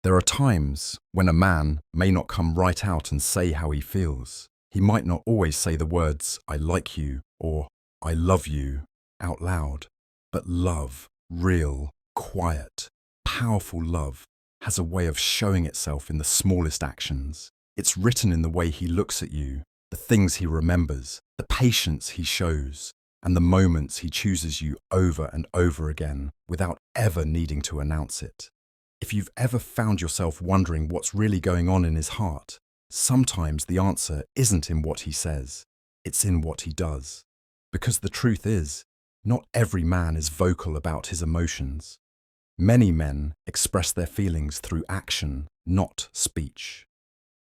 There are times when a man may not come right out and say how he feels. He might not always say the words, "I like you" or "I love you" out loud. But love, real, quiet, powerful love, has a way of showing itself in the smallest actions. It's written in the way he looks at you, the things he remembers, the patience he shows, and the moments he chooses you over and over again without ever needing to announce it. If you've ever found yourself wondering what's really going on in his heart, sometimes the answer isn't in what he says, it's in what he does. Because the truth is, not every man is vocal about his emotions. Many men express their feelings through action, not speech.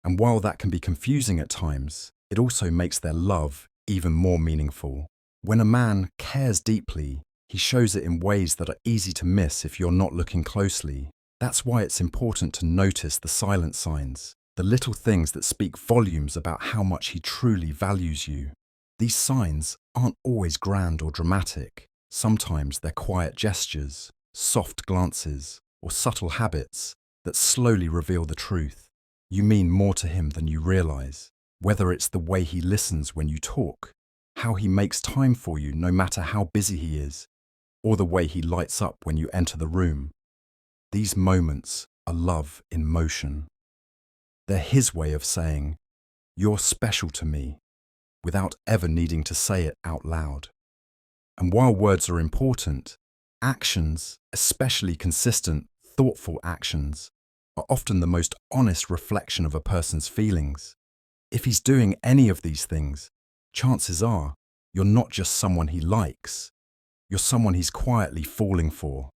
And while that can be confusing at times, it also makes their love even more meaningful. When a man cares deeply, he shows it in ways that are easy to miss if you're not looking closely. That's why it's important to notice the silent signs, the little things that speak volumes about how much he truly values you. These signs aren't always grand or dramatic. Sometimes they're quiet gestures, soft glances, or subtle habits that slowly reveal the truth. You mean more to him than you realize. Whether it's the way he listens when you talk, how he makes time for you no matter how busy he is, or the way he lights up when you enter the room. These moments are love in motion. They're his way of saying, "You're special to me," without ever needing to say it out loud. And while words are important, actions, especially consistent, thoughtful actions, are often the most honest reflection of a person's feelings. If he's doing any of these things, chances are you're not just someone he likes, you're someone he's quietly falling for,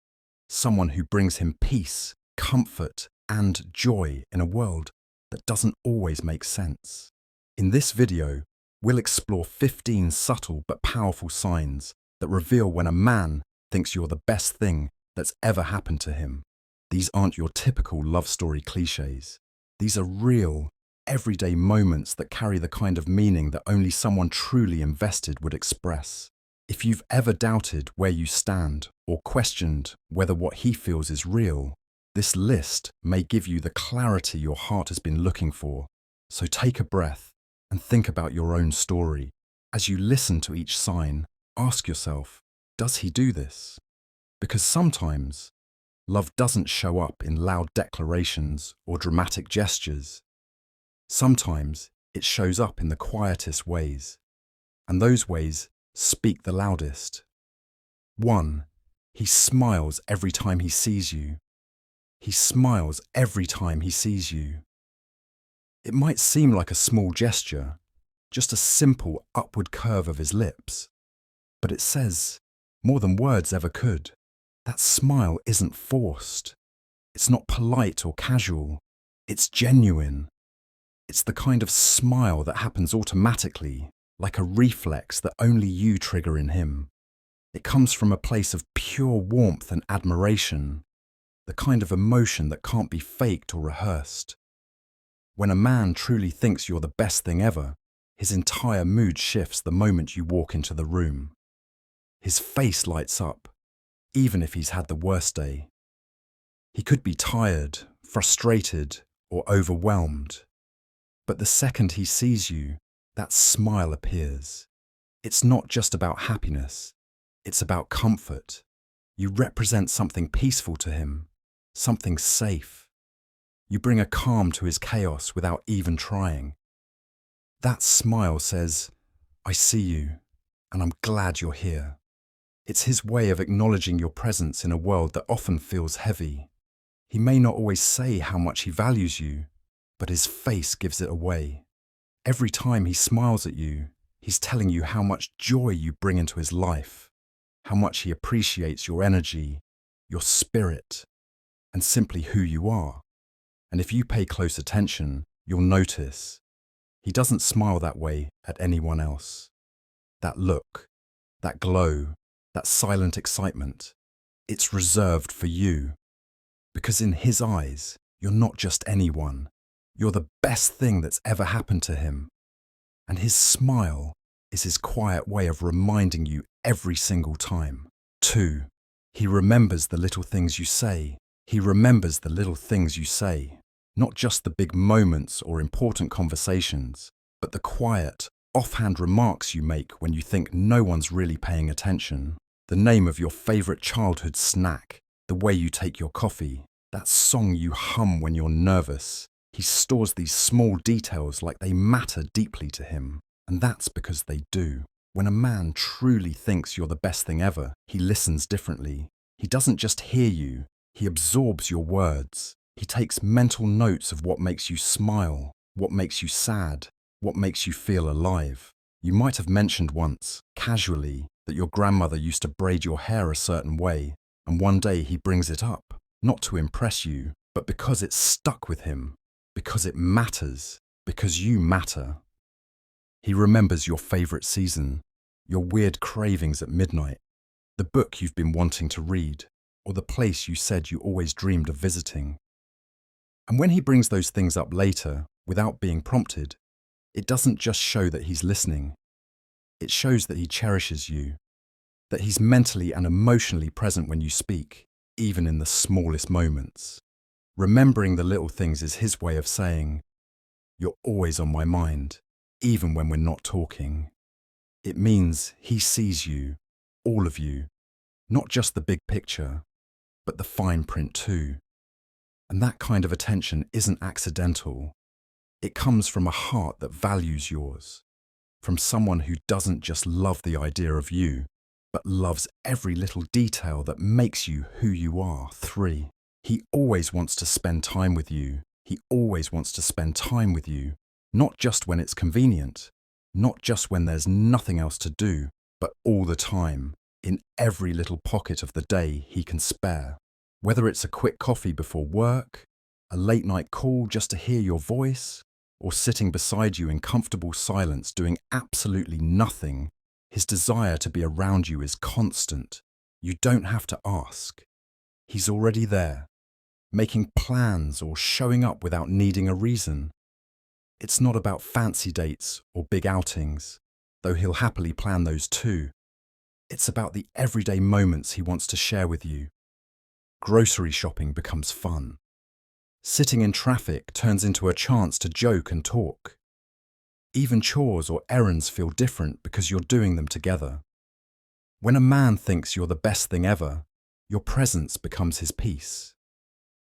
someone who brings him peace, comfort, and joy in a world that doesn't always make sense. In this video, we'll explore 15 subtle but powerful signs that reveal when a man thinks you're the best thing that's ever happened to him. These aren't your typical love story cliches. These are real, everyday moments that carry the kind of meaning that only someone truly invested would express. If you've ever doubted where you stand or questioned whether what he feels is real, this list may give you the clarity your heart has been looking for. So take a breath and think about your own story. As you listen to each sign, ask yourself, does he do this? Because sometimes, love doesn't show up in loud declarations or dramatic gestures. Sometimes it shows up in the quietest ways, and those ways speak the loudest. 1. He smiles every time he sees you. He smiles every time he sees you. It might seem like a small gesture, just a simple upward curve of his lips, but it says more than words ever could. That smile isn't forced. It's not polite or casual. It's genuine. It's the kind of smile that happens automatically, like a reflex that only you trigger in him. It comes from a place of pure warmth and admiration, the kind of emotion that can't be faked or rehearsed. When a man truly thinks you're the best thing ever, his entire mood shifts the moment you walk into the room. His face lights up, even if he's had the worst day. He could be tired, frustrated, or overwhelmed. But the second he sees you, that smile appears. It's not just about happiness, it's about comfort. You represent something peaceful to him, something safe. You bring a calm to his chaos without even trying. That smile says, "I see you, and I'm glad you're here." It's his way of acknowledging your presence in a world that often feels heavy. He may not always say how much he values you, but his face gives it away. Every time he smiles at you, he's telling you how much joy you bring into his life, how much he appreciates your energy, your spirit, and simply who you are. And if you pay close attention, you'll notice he doesn't smile that way at anyone else. That look, that glow, that silent excitement, it's reserved for you. Because in his eyes, you're not just anyone. You're the best thing that's ever happened to him. And his smile is his quiet way of reminding you every single time. 2. He remembers the little things you say, He remembers the little things you say, not just the big moments or important conversations, but the quiet, offhand remarks you make when you think no one's really paying attention. The name of your favorite childhood snack, the way you take your coffee, that song you hum when you're nervous. He stores these small details like they matter deeply to him, and that's because they do. When a man truly thinks you're the best thing ever, he listens differently. He doesn't just hear you, he absorbs your words. He takes mental notes of what makes you smile, what makes you sad, what makes you feel alive. You might have mentioned once, casually, that your grandmother used to braid your hair a certain way, and one day he brings it up, not to impress you, but because it's stuck with him, because it matters, because you matter. He remembers your favorite season, your weird cravings at midnight, the book you've been wanting to read, or the place you said you always dreamed of visiting. And when he brings those things up later, without being prompted, it doesn't just show that he's listening. It shows that he cherishes you, that he's mentally and emotionally present when you speak, even in the smallest moments. Remembering the little things is his way of saying, "You're always on my mind, even when we're not talking." It means he sees you, all of you, not just the big picture, but the fine print too. And that kind of attention isn't accidental. It comes from a heart that values yours, from someone who doesn't just love the idea of you, but loves every little detail that makes you who you are. 3. He always wants to spend time with you. He always wants to spend time with you, not just when it's convenient, not just when there's nothing else to do, but all the time, in every little pocket of the day he can spare. Whether it's a quick coffee before work, a late night call just to hear your voice, or sitting beside you in comfortable silence doing absolutely nothing, his desire to be around you is constant. You don't have to ask. He's already there, making plans or showing up without needing a reason. It's not about fancy dates or big outings, though he'll happily plan those too. It's about the everyday moments he wants to share with you. Grocery shopping becomes fun. Sitting in traffic turns into a chance to joke and talk. Even chores or errands feel different because you're doing them together. When a man thinks you're the best thing ever, your presence becomes his peace.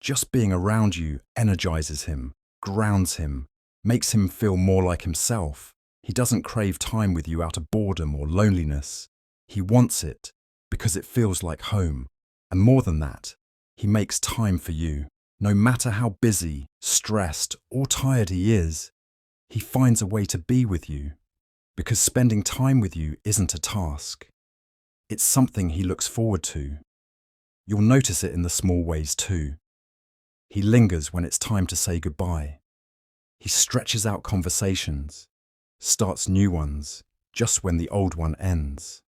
Just being around you energizes him, grounds him, makes him feel more like himself. He doesn't crave time with you out of boredom or loneliness. He wants it because it feels like home. And more than that, he makes time for you. No matter how busy, stressed, or tired he is, he finds a way to be with you, because spending time with you isn't a task. It's something he looks forward to. You'll notice it in the small ways too. He lingers when it's time to say goodbye. He stretches out conversations, starts new ones just when the old one ends.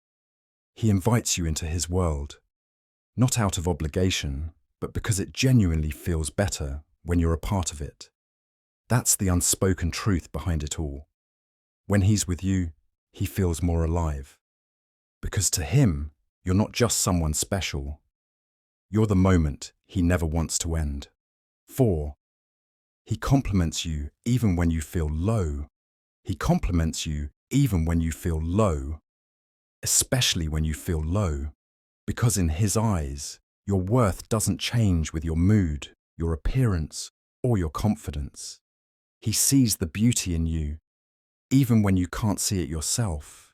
He invites you into his world, not out of obligation, but because it genuinely feels better when you're a part of it. That's the unspoken truth behind it all. When he's with you, he feels more alive. Because to him, you're not just someone special. You're the moment he never wants to end. 4. He compliments you even when you feel low. He compliments you even when you feel low, especially when you feel low, because in his eyes, your worth doesn't change with your mood, your appearance, or your confidence. He sees the beauty in you, even when you can't see it yourself,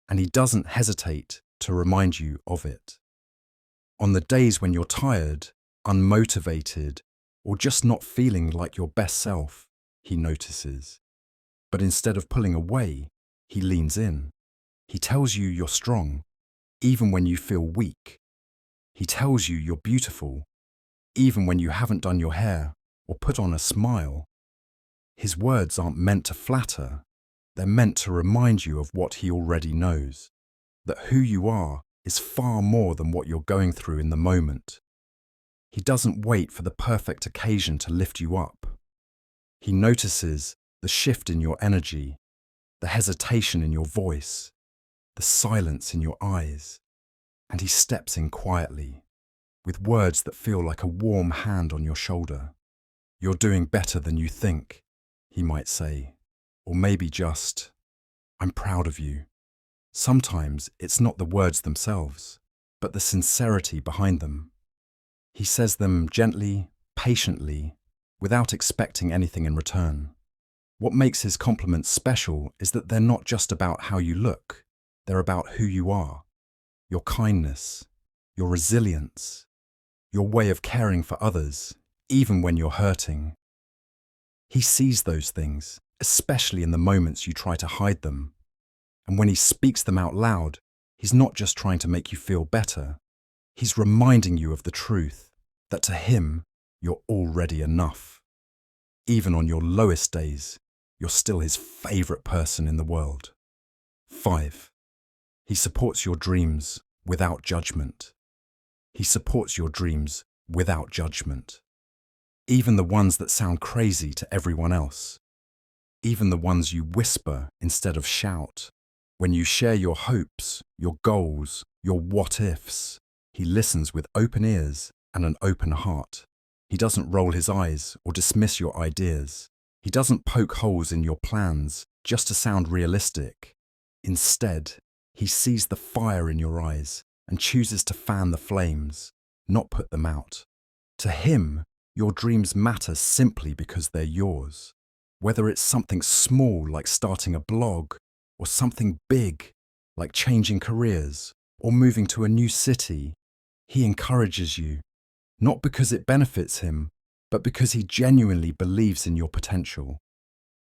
and he doesn't hesitate to remind you of it. On the days when you're tired, unmotivated, or just not feeling like your best self, he notices. But instead of pulling away, he leans in. He tells you you're strong, even when you feel weak. He tells you you're beautiful, even when you haven't done your hair or put on a smile. His words aren't meant to flatter. They're meant to remind you of what he already knows, that who you are is far more than what you're going through in the moment. He doesn't wait for the perfect occasion to lift you up. He notices the shift in your energy, the hesitation in your voice, the silence in your eyes, and he steps in quietly. with words that feel like a warm hand on your shoulder. "You're doing better than you think," he might say. Or maybe just, "I'm proud of you." Sometimes it's not the words themselves, but the sincerity behind them. He says them gently, patiently, without expecting anything in return. What makes his compliments special is that they're not just about how you look, they're about who you are, your kindness, your resilience, your way of caring for others, even when you're hurting. He sees those things, especially in the moments you try to hide them. And when he speaks them out loud, he's not just trying to make you feel better. He's reminding you of the truth, that to him, you're already enough. Even on your lowest days, you're still his favorite person in the world. 5. He supports your dreams without judgment. He supports your dreams without judgment. Even the ones that sound crazy to everyone else. Even the ones you whisper instead of shout. When you share your hopes, your goals, your what-ifs, he listens with open ears and an open heart. He doesn't roll his eyes or dismiss your ideas. He doesn't poke holes in your plans just to sound realistic. Instead, he sees the fire in your eyes and chooses to fan the flames, not put them out. To him, your dreams matter simply because they're yours. Whether it's something small like starting a blog, or something big like changing careers or moving to a new city, he encourages you, not because it benefits him, but because he genuinely believes in your potential.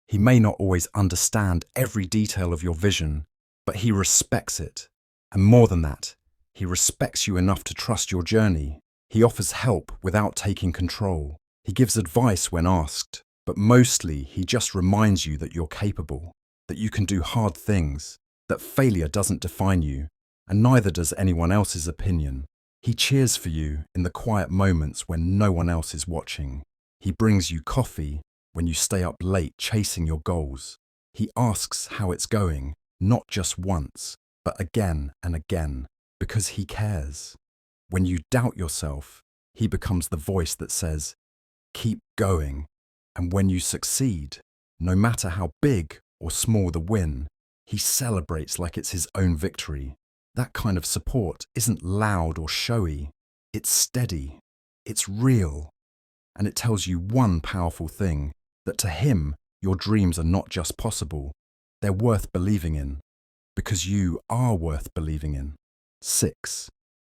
He may not always understand every detail of your vision, but he respects it. And more than that, he respects you enough to trust your journey. He offers help without taking control. He gives advice when asked, but mostly he just reminds you that you're capable, that you can do hard things, that failure doesn't define you, and neither does anyone else's opinion. He cheers for you in the quiet moments when no one else is watching. He brings you coffee when you stay up late chasing your goals. He asks how it's going, not just once, but again and again, because he cares. When you doubt yourself, he becomes the voice that says, "Keep going." And when you succeed, no matter how big or small the win, he celebrates like it's his own victory. That kind of support isn't loud or showy. It's steady, it's real, and it tells you one powerful thing, that to him, your dreams are not just possible, they're worth believing in, because you are worth believing in. 6.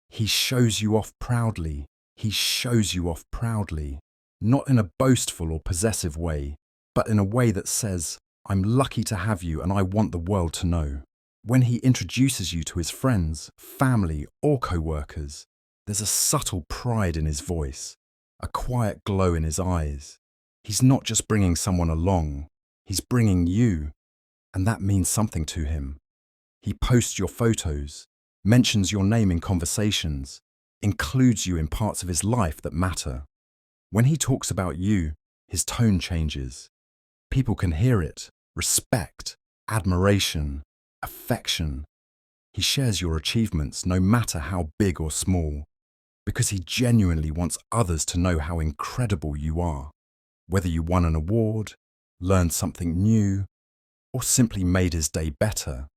He shows you off proudly. He shows you off proudly, not in a boastful or possessive way, but in a way that says, "I'm lucky to have you and I want the world to know." When he introduces you to his friends, family, or co-workers, there's a subtle pride in his voice, a quiet glow in his eyes. He's not just bringing someone along, he's bringing you, and that means something to him. He posts your photos, mentions your name in conversations, includes you in parts of his life that matter. When he talks about you, his tone changes. People can hear it: respect, admiration, affection. He shares your achievements, no matter how big or small, because he genuinely wants others to know how incredible you are. Whether you won an award, learned something new, or simply made his day better,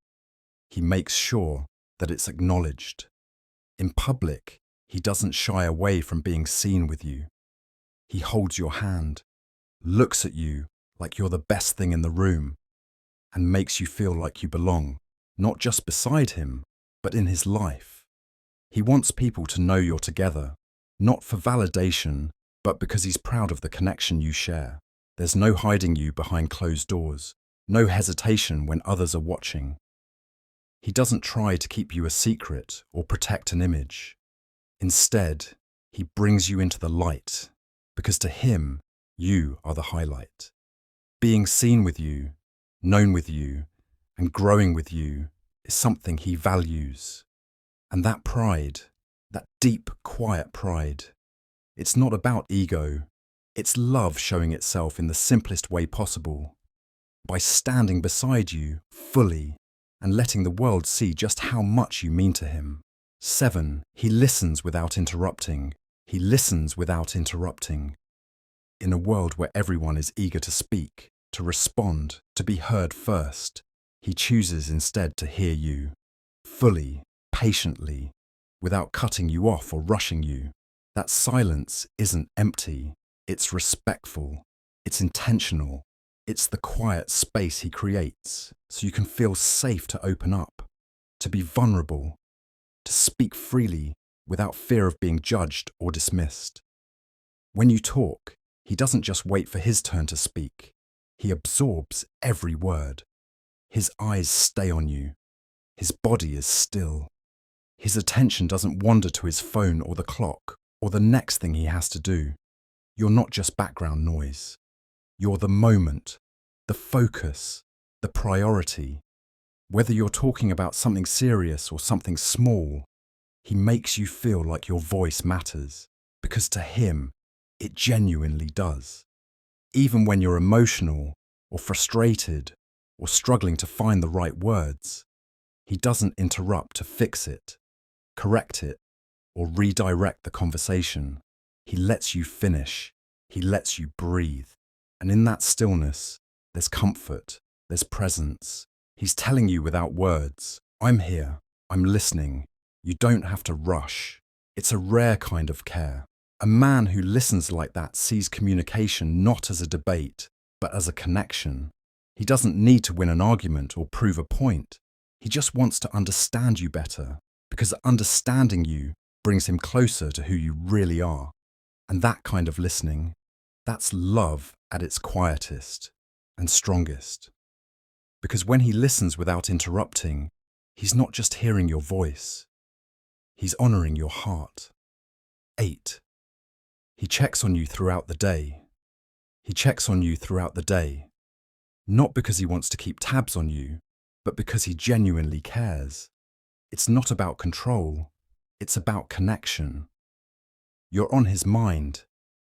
he makes sure that it's acknowledged. In public, he doesn't shy away from being seen with you. He holds your hand, looks at you like you're the best thing in the room, and makes you feel like you belong, not just beside him, but in his life. He wants people to know you're together, not for validation, but because he's proud of the connection you share. There's no hiding you behind closed doors, no hesitation when others are watching. He doesn't try to keep you a secret or protect an image. Instead, he brings you into the light, because to him, you are the highlight. Being seen with you, known with you, and growing with you is something he values. And that pride, that deep, quiet pride, it's not about ego. It's love showing itself in the simplest way possible, by standing beside you fully and letting the world see just how much you mean to him. 7. He listens without interrupting. He listens without interrupting. In a world where everyone is eager to speak, to respond, to be heard first, he chooses instead to hear you, fully, patiently, without cutting you off or rushing you. That silence isn't empty, it's respectful, it's intentional, it's the quiet space he creates so you can feel safe to open up, to be vulnerable, to speak freely without fear of being judged or dismissed. When you talk, he doesn't just wait for his turn to speak. He absorbs every word. His eyes stay on you. His body is still. His attention doesn't wander to his phone or the clock or the next thing he has to do. You're not just background noise. You're the moment, the focus, the priority. Whether you're talking about something serious or something small, he makes you feel like your voice matters, because to him, it genuinely does. Even when you're emotional or frustrated or struggling to find the right words, he doesn't interrupt to fix it, correct it, or redirect the conversation. He lets you finish. He lets you breathe. And in that stillness, there's comfort, there's presence. He's telling you without words, I'm here, I'm listening. You don't have to rush. It's a rare kind of care. A man who listens like that sees communication not as a debate, but as a connection. He doesn't need to win an argument or prove a point. He just wants to understand you better, because understanding you brings him closer to who you really are. And that kind of listening, that's love at its quietest and strongest. Because when he listens without interrupting, he's not just hearing your voice, he's honoring your heart. 8. He checks on you throughout the day. He checks on you throughout the day, not because he wants to keep tabs on you, but because he genuinely cares. It's not about control, it's about connection. You're on his mind,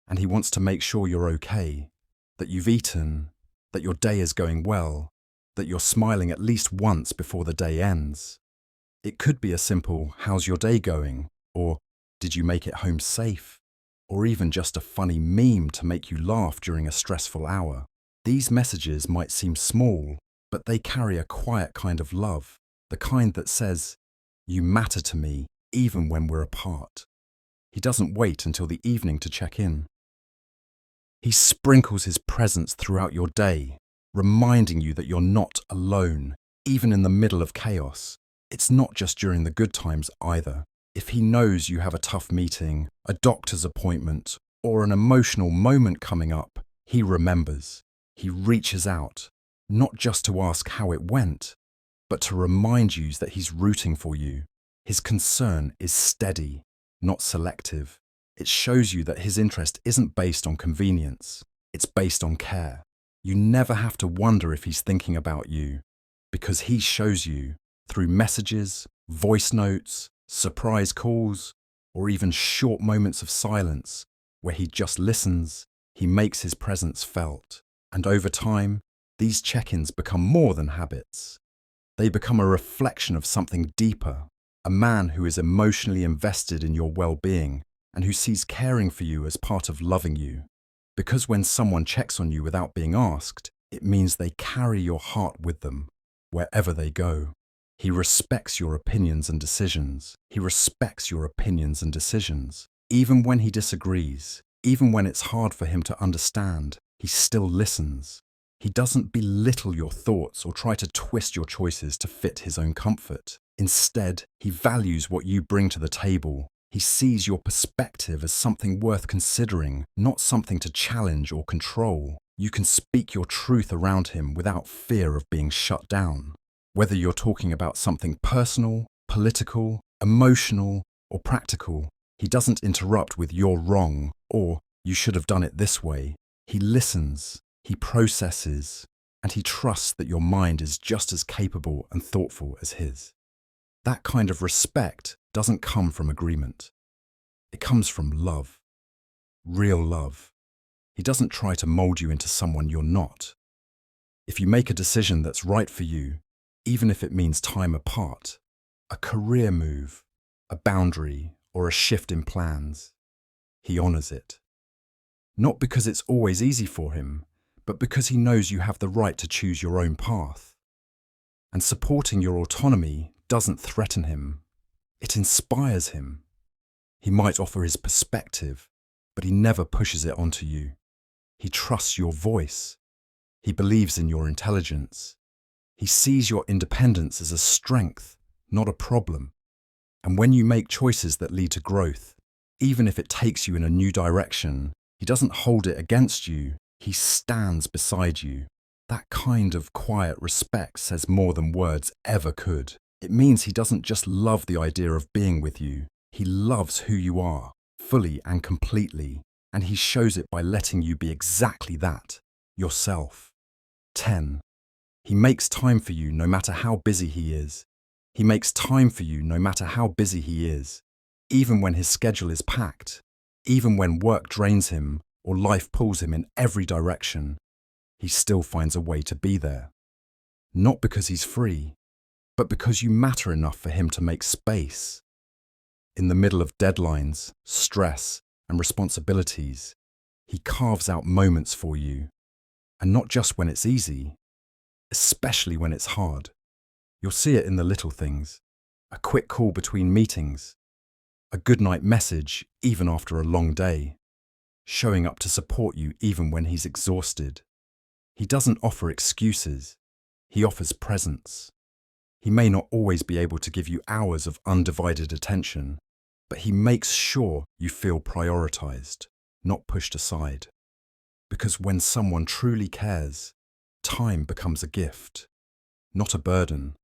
and he wants to make sure you're okay, that you've eaten, that your day is going well, that you're smiling at least once before the day ends. It could be a simple, how's your day going? Or, did you make it home safe? Or even just a funny meme to make you laugh during a stressful hour. These messages might seem small, but they carry a quiet kind of love, the kind that says, you matter to me even when we're apart. He doesn't wait until the evening to check in. He sprinkles his presence throughout your day, reminding you that you're not alone, even in the middle of chaos. It's not just during the good times either. If he knows you have a tough meeting, a doctor's appointment, or an emotional moment coming up, he remembers. He reaches out, not just to ask how it went, but to remind you that he's rooting for you. His concern is steady, not selective. It shows you that his interest isn't based on convenience, it's based on care. You never have to wonder if he's thinking about you, because he shows you through messages, voice notes, surprise calls, or even short moments of silence where he just listens. He makes his presence felt. And over time, these check-ins become more than habits. They become a reflection of something deeper, a man who is emotionally invested in your well-being and who sees caring for you as part of loving you. Because when someone checks on you without being asked, it means they carry your heart with them, wherever they go. He respects your opinions and decisions. He respects your opinions and decisions. Even when he disagrees, even when it's hard for him to understand, he still listens. He doesn't belittle your thoughts or try to twist your choices to fit his own comfort. Instead, he values what you bring to the table. He sees your perspective as something worth considering, not something to challenge or control. You can speak your truth around him without fear of being shut down. Whether you're talking about something personal, political, emotional, or practical, he doesn't interrupt with "you're wrong" or "you should have done it this way." He listens, he processes, and he trusts that your mind is just as capable and thoughtful as his. That kind of respect doesn't come from agreement. It comes from love, real love. He doesn't try to mold you into someone you're not. If you make a decision that's right for you, even if it means time apart, a career move, a boundary, or a shift in plans, he honors it. Not because it's always easy for him, but because he knows you have the right to choose your own path. And supporting your autonomy doesn't threaten him. It inspires him. He might offer his perspective, but he never pushes it onto you. He trusts your voice. He believes in your intelligence. He sees your independence as a strength, not a problem. And when you make choices that lead to growth, even if it takes you in a new direction, he doesn't hold it against you. He stands beside you. That kind of quiet respect says more than words ever could. It means he doesn't just love the idea of being with you. He loves who you are, fully and completely, and he shows it by letting you be exactly that, yourself. 10. He makes time for you no matter how busy he is. He makes time for you no matter how busy he is, even when his schedule is packed, even when work drains him or life pulls him in every direction. He still finds a way to be there. Not because he's free, but because you matter enough for him to make space. In the middle of deadlines, stress, and responsibilities, he carves out moments for you. And not just when it's easy, especially when it's hard. You'll see it in the little things. A quick call between meetings, a goodnight message even after a long day, showing up to support you even when he's exhausted. He doesn't offer excuses. He offers presence. He may not always be able to give you hours of undivided attention, but he makes sure you feel prioritized, not pushed aside. Because when someone truly cares, time becomes a gift, not a burden.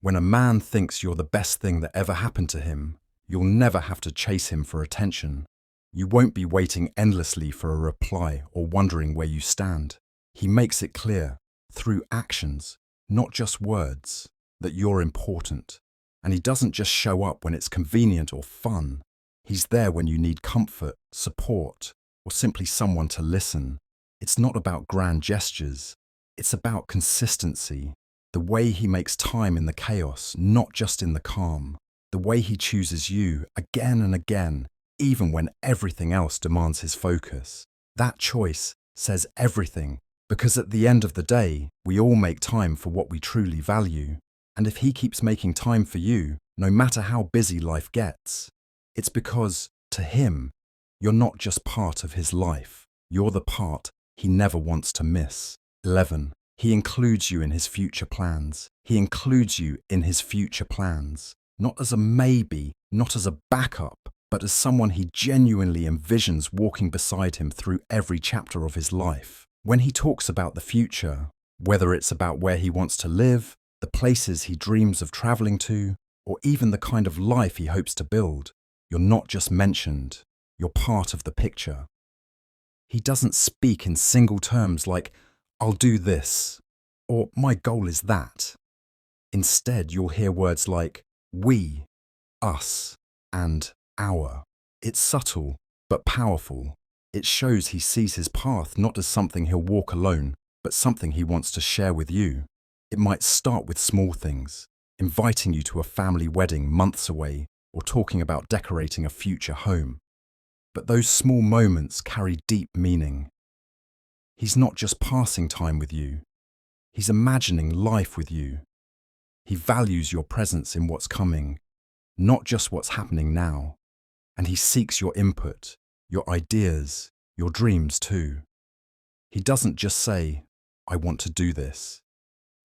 When a man thinks you're the best thing that ever happened to him, you'll never have to chase him for attention. You won't be waiting endlessly for a reply or wondering where you stand. He makes it clear, through actions, not just words, that you're important. And he doesn't just show up when it's convenient or fun. He's there when you need comfort, support, or simply someone to listen. It's not about grand gestures. It's about consistency. The way he makes time in the chaos, not just in the calm. The way he chooses you again and again, even when everything else demands his focus. That choice says everything, because at the end of the day, we all make time for what we truly value. And if he keeps making time for you, no matter how busy life gets, it's because, to him, you're not just part of his life. You're the part he never wants to miss. 11. He includes you in his future plans. He includes you in his future plans. Not as a maybe, not as a backup, but as someone he genuinely envisions walking beside him through every chapter of his life. When he talks about the future, whether it's about where he wants to live, the places he dreams of traveling to, or even the kind of life he hopes to build, you're not just mentioned, you're part of the picture. He doesn't speak in single terms like, "I'll do this," or "my goal is that." Instead, you'll hear words like "we," "us," and "our." It's subtle, but powerful. It shows he sees his path not as something he'll walk alone, but something he wants to share with you. It might start with small things, inviting you to a family wedding months away, or talking about decorating a future home. But those small moments carry deep meaning. He's not just passing time with you. He's imagining life with you. He values your presence in what's coming, not just what's happening now. And he seeks your input, your ideas, your dreams too. He doesn't just say, "I want to do this."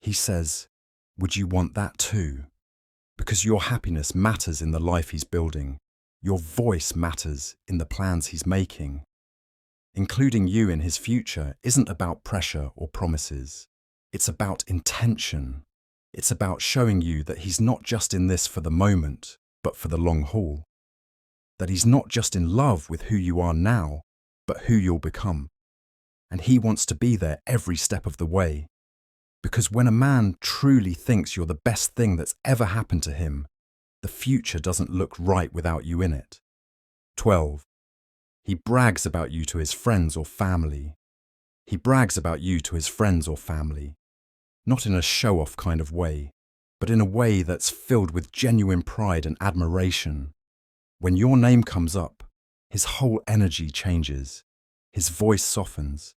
He says, "Would you want that too?" Because your happiness matters in the life he's building. Your voice matters in the plans he's making. Including you in his future isn't about pressure or promises. It's about intention. It's about showing you that he's not just in this for the moment, but for the long haul. That he's not just in love with who you are now, but who you'll become. And he wants to be there every step of the way. Because when a man truly thinks you're the best thing that's ever happened to him, the future doesn't look right without you in it. 12. He brags about you to his friends or family. He brags about you to his friends or family. Not in a show-off kind of way, but in a way that's filled with genuine pride and admiration. When your name comes up, his whole energy changes, his voice softens,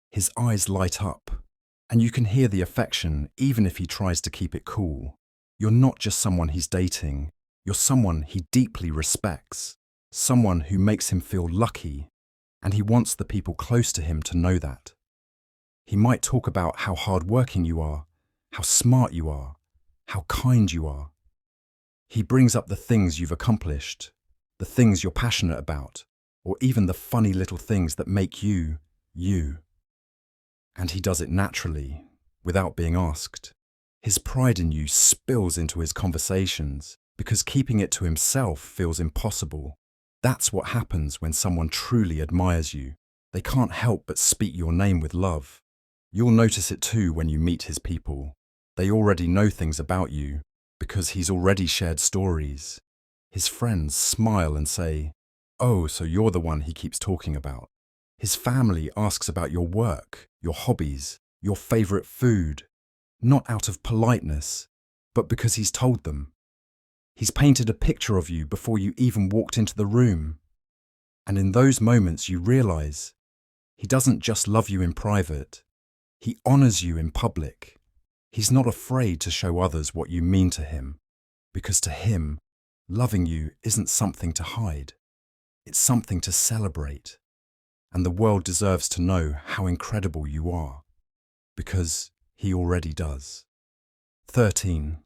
his eyes light up, and you can hear the affection even if he tries to keep it cool. You're not just someone he's dating, you're someone he deeply respects, someone who makes him feel lucky, and he wants the people close to him to know that. He might talk about how hardworking you are, how smart you are, how kind you are. He brings up the things you've accomplished, the things you're passionate about, or even the funny little things that make you, you. And he does it naturally, without being asked. His pride in you spills into his conversations because keeping it to himself feels impossible. That's what happens when someone truly admires you. They can't help but speak your name with love. You'll notice it too when you meet his people. They already know things about you because he's already shared stories. His friends smile and say, "Oh, so you're the one he keeps talking about." His family asks about your work, your hobbies, your favorite food, not out of politeness, but because he's told them. He's painted a picture of you before you even walked into the room. And in those moments you realize he doesn't just love you in private, he honors you in public. He's not afraid to show others what you mean to him, because to him, loving you isn't something to hide. It's something to celebrate. And the world deserves to know how incredible you are, because he already does. 13.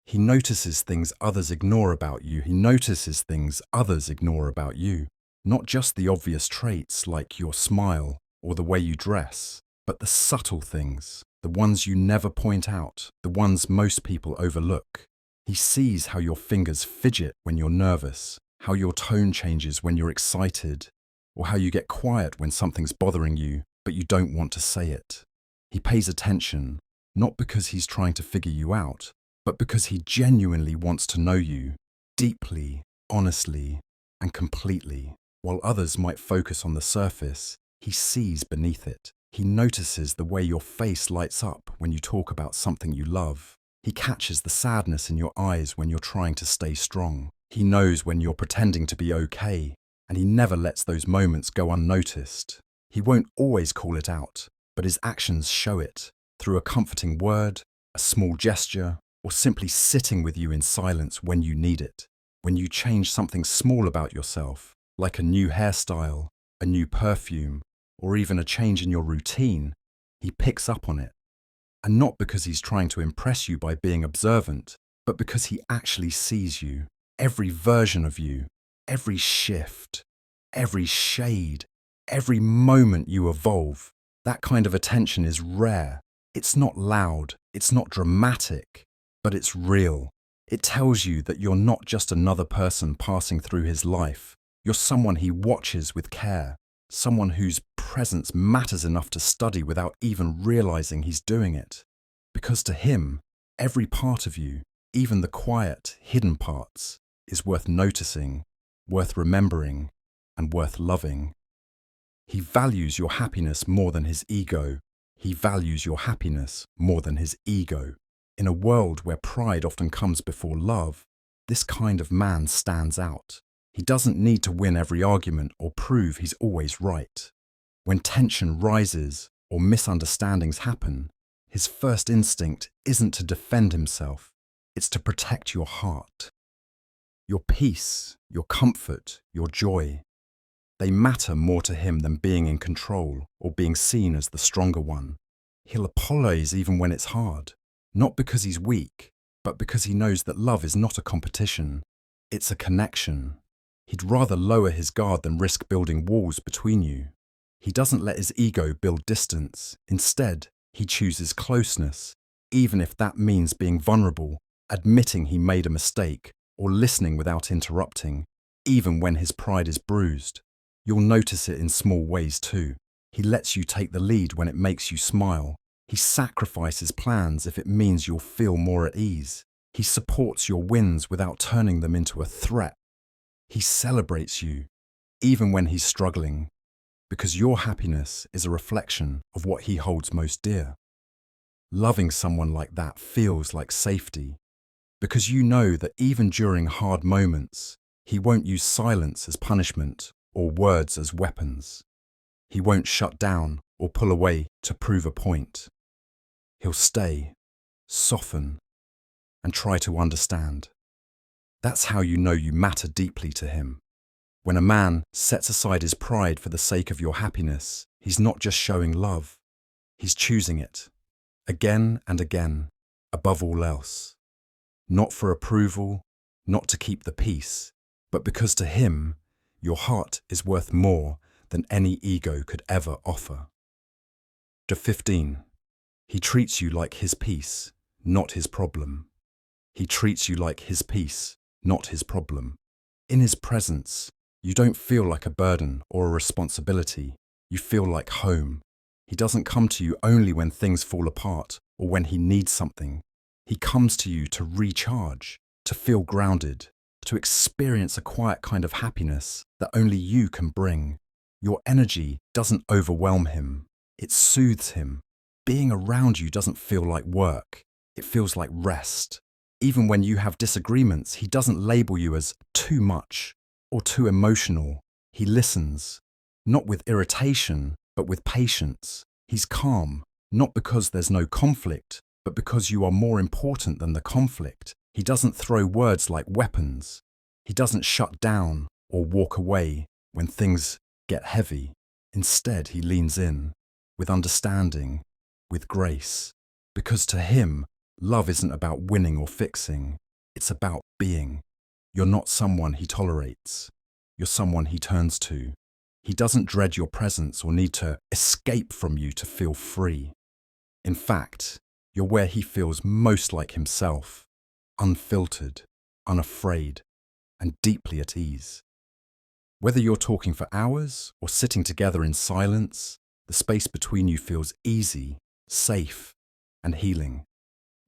He notices things others ignore about you. He notices things others ignore about you. Not just the obvious traits like your smile or the way you dress, but the subtle things, the ones you never point out, the ones most people overlook. He sees how your fingers fidget when you're nervous, how your tone changes when you're excited, or how you get quiet when something's bothering you, but you don't want to say it. He pays attention, not because he's trying to figure you out, but because he genuinely wants to know you, deeply, honestly, and completely. While others might focus on the surface, he sees beneath it. He notices the way your face lights up when you talk about something you love. He catches the sadness in your eyes when you're trying to stay strong. He knows when you're pretending to be okay, and he never lets those moments go unnoticed. He won't always call it out, but his actions show it, through a comforting word, a small gesture, or simply sitting with you in silence when you need it. When you change something small about yourself, like a new hairstyle, a new perfume, or even a change in your routine, he picks up on it. And not because he's trying to impress you by being observant, but because he actually sees you, every version of you, every shift, every shade, every moment you evolve. That kind of attention is rare. It's not loud, it's not dramatic, but it's real. It tells you that you're not just another person passing through his life. You're someone he watches with care, someone whose presence matters enough to study without even realizing he's doing it. Because to him, every part of you, even the quiet, hidden parts, is worth noticing, worth remembering, and worth loving. He values your happiness more than his ego. He values your happiness more than his ego. In a world where pride often comes before love, this kind of man stands out. He doesn't need to win every argument or prove he's always right. When tension rises or misunderstandings happen, his first instinct isn't to defend himself, it's to protect your heart. Your peace, your comfort, your joy. They matter more to him than being in control or being seen as the stronger one. He'll apologize even when it's hard, not because he's weak, but because he knows that love is not a competition, it's a connection. He'd rather lower his guard than risk building walls between you. He doesn't let his ego build distance. Instead, he chooses closeness, even if that means being vulnerable, admitting he made a mistake, or listening without interrupting, even when his pride is bruised. You'll notice it in small ways too. He lets you take the lead when it makes you smile. He sacrifices plans if it means you'll feel more at ease. He supports your wins without turning them into a threat. He celebrates you, even when he's struggling, because your happiness is a reflection of what he holds most dear. Loving someone like that feels like safety, because you know that even during hard moments, he won't use silence as punishment or words as weapons. He won't shut down or pull away to prove a point. He'll stay, soften, and try to understand. That's how you know you matter deeply to him. When a man sets aside his pride for the sake of your happiness, he's not just showing love, he's choosing it, again and again, above all else. Not for approval, not to keep the peace, but because to him, your heart is worth more than any ego could ever offer. 15. He treats you like his peace, not his problem. He treats you like his peace, not his problem. In his presence, you don't feel like a burden or a responsibility. You feel like home. He doesn't come to you only when things fall apart or when he needs something. He comes to you to recharge, to feel grounded, to experience a quiet kind of happiness that only you can bring. Your energy doesn't overwhelm him. It soothes him. Being around you doesn't feel like work. It feels like rest. Even when you have disagreements, he doesn't label you as too much or too emotional. He listens, not with irritation, but with patience. He's calm, not because there's no conflict, but because you are more important than the conflict. He doesn't throw words like weapons. He doesn't shut down or walk away when things get heavy. Instead, he leans in, with understanding, with grace. Because to him, love isn't about winning or fixing. It's about being. You're not someone he tolerates. You're someone he turns to. He doesn't dread your presence or need to escape from you to feel free. In fact, you're where he feels most like himself, unfiltered, unafraid, and deeply at ease. Whether you're talking for hours or sitting together in silence, the space between you feels easy, safe, and healing.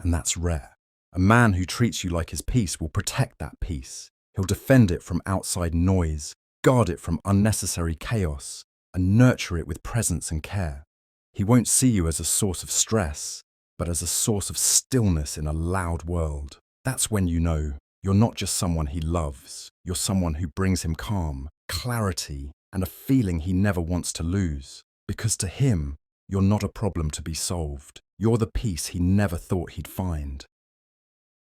And that's rare. A man who treats you like his peace will protect that peace. He'll defend it from outside noise, guard it from unnecessary chaos, and nurture it with presence and care. He won't see you as a source of stress, but as a source of stillness in a loud world. That's when you know you're not just someone he loves, you're someone who brings him calm, clarity, and a feeling he never wants to lose. Because to him, you're not a problem to be solved. You're the peace he never thought he'd find.